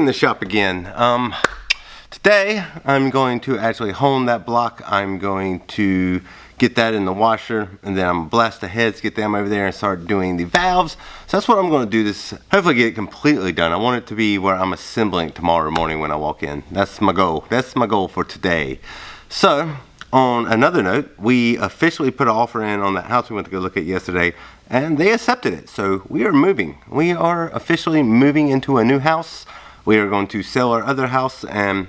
in the shop again. Today I'm going to actually hone that block. I'm going to get that in the washer, and then I'm gonna blast the heads, get them over there and start doing the valves. So that's what I'm gonna do this, hopefully get it completely done. I want it to be where I'm assembling it tomorrow morning when I walk in. That's my goal. That's my goal for today. So on another note, we officially put an offer in on that house we went to go look at yesterday, and they accepted it. So we are moving. We are officially moving into a new house. We are going to sell our other house, and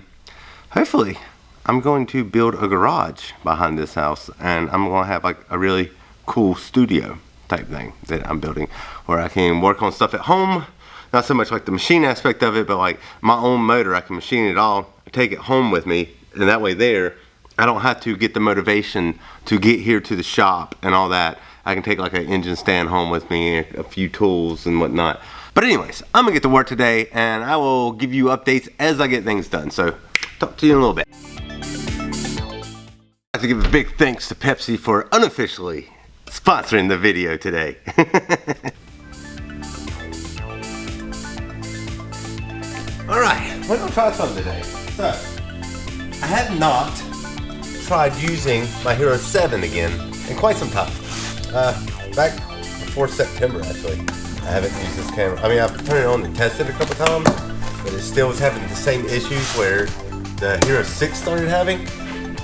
hopefully I'm going to build a garage behind this house, and I'm going to have like a really cool studio type thing that I'm building where I can work on stuff at home. Not so much like the machine aspect of it, but like my own motor, I can machine it all, take it home with me, and that way there, I don't have to get the motivation to get here to the shop and all that. I can take like an engine stand home with me, a few tools and whatnot. But anyways, I'm gonna get to work today, and I will give you updates as I get things done. So talk to you in a little bit. I'd like to give a big thanks to Pepsi for unofficially sponsoring the video today. Alright, we're gonna try something today. So, I have not tried using my Hero 7 again in quite some time. Back before September actually, I haven't used this camera. I mean, I've turned it on and tested it a couple times, but it still was having the same issues where the Hero 6 started having.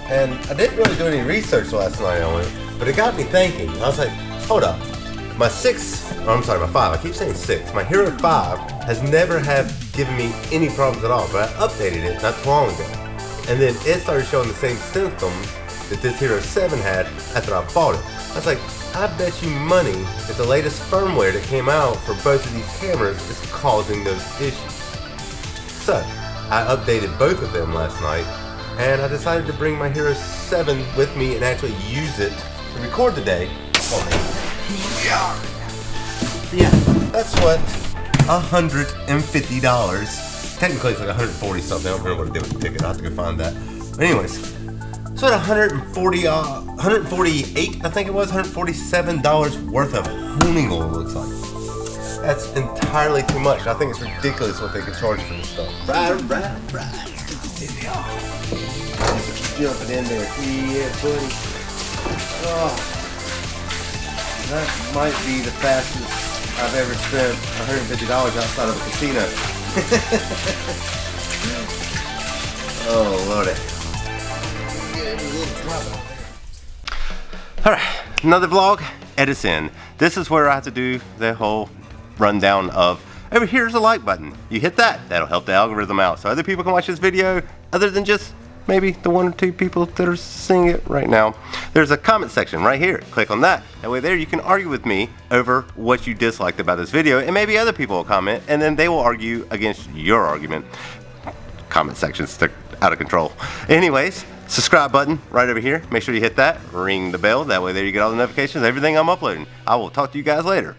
And I didn't really do any research last night on it, but it got me thinking. I was like, hold up. My 5, I keep saying 6. My Hero 5 has never given me any problems at all, but I updated it not too long ago. And then it started showing the same symptoms that this Hero 7 had after I bought it. I was like, I bet you money that the latest firmware that came out for both of these cameras is causing those issues. So, I updated both of them last night, and I decided to bring my Hero 7 with me and actually use it to record today for me. Yeah, that's what $150. Technically it's like 140 something. I don't remember what I did with the ticket. I'll have to go find that. But anyways, so what 148, I think it was, $147 worth of honing oil looks like. That's entirely too much. I think it's ridiculous what they can charge for this stuff. Right. Jumping in there. Yeah, buddy. Oh, that might be the fastest I've ever spent $150 outside of a casino. Oh, Lordy. Alright, another vlog, edits in. This is where I have to do the whole rundown of, over here's a like button. You hit that, that'll help the algorithm out so other people can watch this video other than just maybe the 1 or 2 people that are seeing it right now. There's a comment section right here. Click on that. That way there you can argue with me over what you disliked about this video, and maybe other people will comment, and then they will argue against your argument. Comment sections, they're out of control. Anyways, subscribe button right over here. Make sure you hit that. Ring the bell. That way there you get all the notifications, everything I'm uploading. I will talk to you guys later.